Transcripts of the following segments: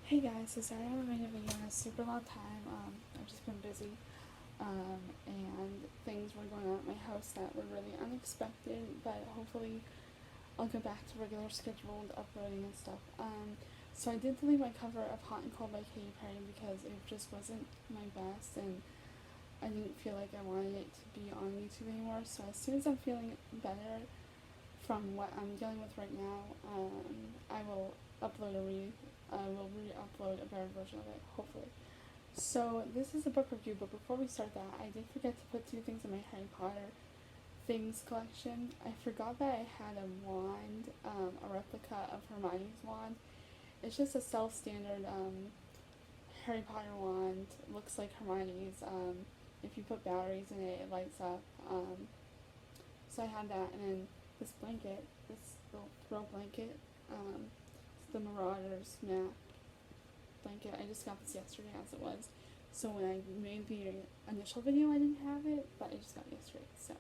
Hey guys, so sorry I haven't made a video in a super long time. I've just been busy, and things were going on at my house that were really unexpected, but hopefully I'll go back to regular scheduled uploading and stuff. So I did delete my cover of Hot and Cold by Katy Perry because it just wasn't my best, and I didn't feel like I wanted it to be on YouTube anymore. So as soon as I'm feeling better from what I'm dealing with right now, I will upload a re I will re-upload a better version of it, hopefully. So this is a book review, but before we start that, I did forget to put two things in my Harry Potter things collection. I forgot that I had a wand, a replica of Hermione's wand. It's just a self-standard Harry Potter wand. It looks like Hermione's. If you put batteries in it, it lights up. So I had that, and then this blanket, this little throw blanket. It's the Marauders map blanket. I just got this yesterday as it was. So when I made the initial video, I didn't have it, but I just got it yesterday. So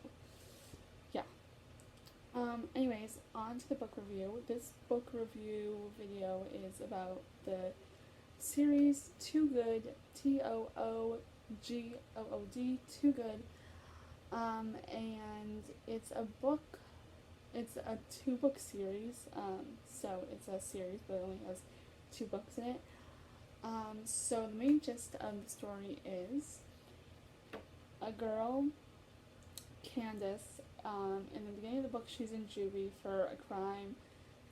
yeah. Anyways, on to the book review. This book review video is about the series Too Good, Too Good, Too Good. And it's a two-book series. So it's a series, but it only has two books in it. So the main gist of the story is a girl, Candace, in the beginning of the book, she's in juvie for a crime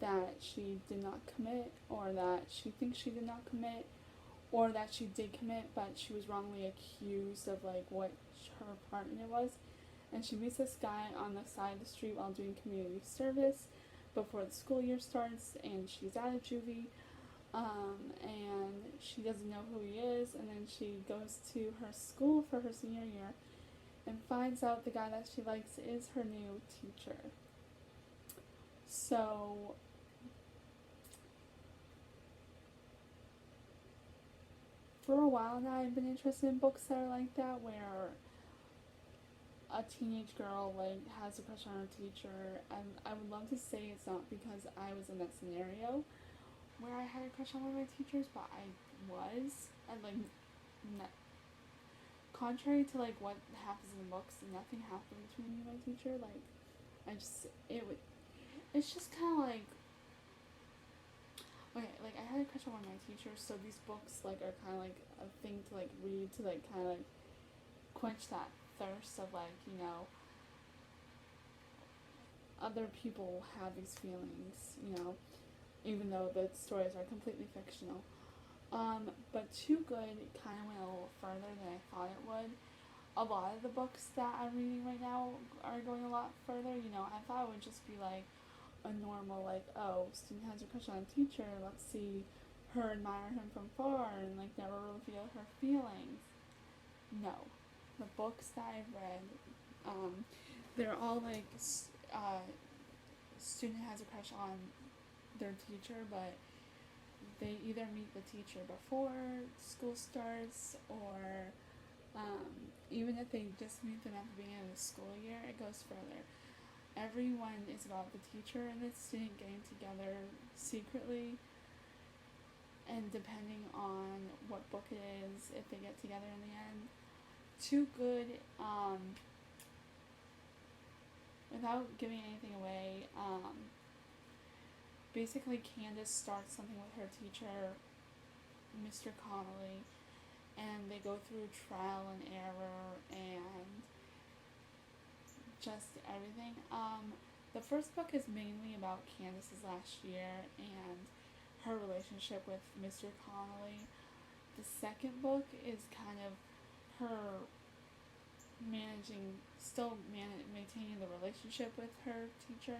that she did not commit, or that she thinks she did not commit, or that she did commit, but she was wrongly accused of like what her part in it was. And she meets this guy on the side of the street while doing community service before the school year starts, and she's out of juvie, and she doesn't know who he is, and then she goes to her school for her senior year and finds out the guy that she likes is her new teacher. So for a while now, I've been interested in books that are like that, where a teenage girl like has a crush on her teacher, and I would love to say it's not because I was in that scenario where I had a crush on one of my teachers, but I was, and like, contrary to like what happens in the books, nothing happened between me and my teacher. Like, it's just kind of like, okay, like I had a crush on one of my teachers, so these books like are kind of like a thing to like read to like kind of like quench that thirst of like, other people have these feelings, even though the stories are completely fictional. But Too Good kind of went a little further than I thought it would. A lot of the books that I'm reading right now are going a lot further. I thought it would just be like a normal, like, oh, student has a crush on a teacher, let's see her admire him from far and like never reveal her feelings. No. The books that I've read, they're all like, student has a crush on their teacher, but they either meet the teacher before school starts, or even if they just meet them at the beginning of the school year, it goes further. Everyone is about the teacher and the student getting together secretly, and depending on what book it is, if they get together in the end. Too Good, without giving anything away, basically Candace starts something with her teacher, Mr. Connolly, and they go through trial and error and just everything. The first book is mainly about Candace's last year and her relationship with Mr. Connolly. The second book is kind of her maintaining the relationship with her teacher,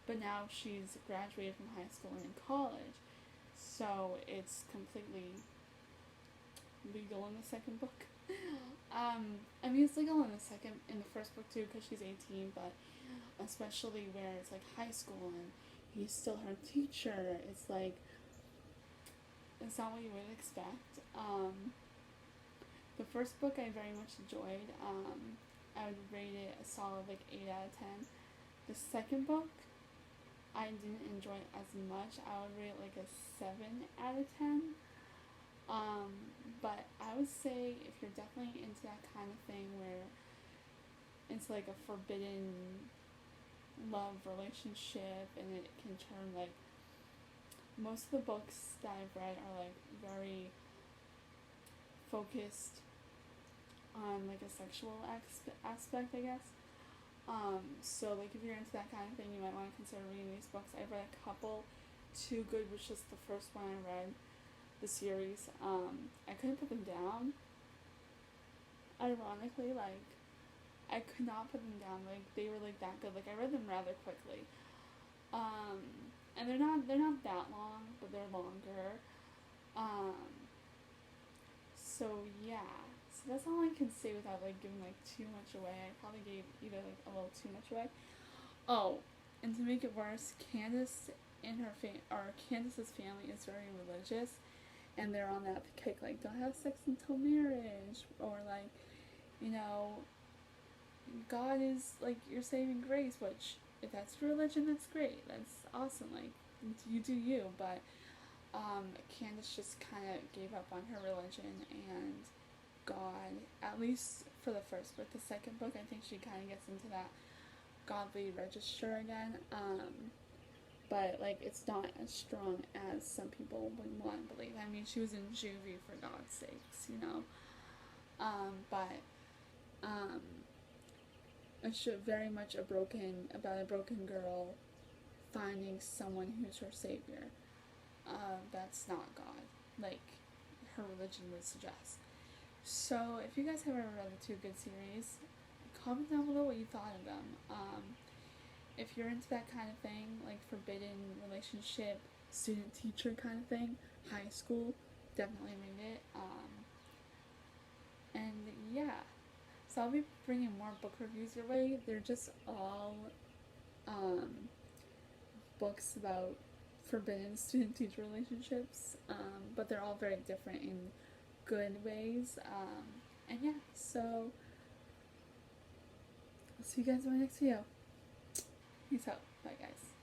but now she's graduated from high school and in college, so it's completely legal in the second book. I mean, it's legal in the first book too, because she's 18, but especially where it's like high school and he's still her teacher, it's like, it's not what you would expect. The first book I very much enjoyed. I would rate it a solid like 8 out of 10. The second book, I didn't enjoy it as much. I would rate it like a 7 out of 10. But I would say if you're definitely into that kind of thing where it's like a forbidden love relationship and it can turn like most of the books that I've read are like very focused on like a sexual aspect, I guess. So like if you're into that kind of thing, you might want to consider reading these books. I've read a couple. Too Good was just the first one I read, the series. I couldn't put them down. Ironically, like I could not put them down. Like they were like that good. Like I read them rather quickly. Um, and they're not that long, but they're longer. Um, so yeah. So that's all I can say without like giving like too much away. I probably gave either like a little too much away. Oh, and to make it worse, Candace and Candace's family is very religious, and they're on that kick like don't have sex until marriage, or like, you know, God is like your saving grace. Which if that's your religion, that's great. That's awesome. Like you do you, but Candace just kind of gave up on her religion and God. At least for the first book. The second book, I think she kind of gets into that godly register again. But like it's not as strong as some people would want to believe. I mean, she was in juvie for God's sakes, you know. But it's very much about a broken girl finding someone who's her savior. That's not God, like her religion would suggest. So if you guys have ever read the Two Good series, comment down below what you thought of them. If you're into that kind of thing, like forbidden relationship, student teacher kind of thing, high school, definitely read it. And yeah, so I'll be bringing more book reviews your way. They're just all um, books about forbidden student teacher relationships, but they're all very different in good ways. And yeah, so I'll see you guys in my next video. Peace out. Bye, guys.